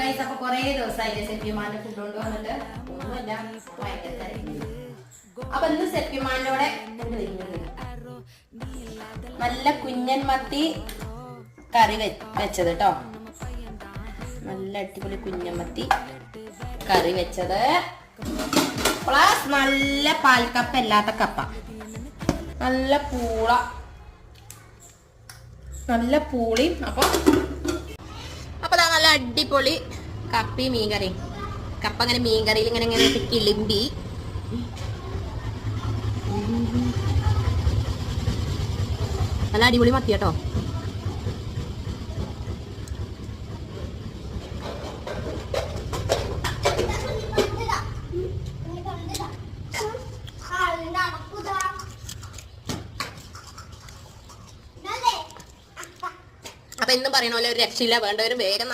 Guys അപ്പൊ കൊറേ ദിവസമായില്ലേ സെഫിമാന്റെ food കൊണ്ട് വന്നിട്ട് ഒന്നുമല്ല ഭയങ്കര. അപ്പൊ ഇന്ന് സെഫിമാനോടെ നല്ല കുഞ്ഞൻ മത്തി കറി വെച്ചത് കേട്ടോ. നല്ല അടിപൊളി കുഞ്ഞൻ മത്തി കറി വെച്ചത് പ്ലസ് നല്ല പാൽക്കപ്പ അല്ലാത്ത കപ്പ, നല്ല പൂള, നല്ല പൂളി. അപ്പൊ നല്ല അടിപൊളി കപ്പി മീൻകറി. കപ്പ അങ്ങനെ മീൻകറിയിൽ ഇങ്ങനെ ഇങ്ങനെ കിളിമ്പി നല്ല അടിപൊളി മത്തി കേട്ടോ. അപ്പൊ എന്നും പറയണ പോലെ ഒരു രക്ഷയില്ല, വേണ്ടവരും വേഗം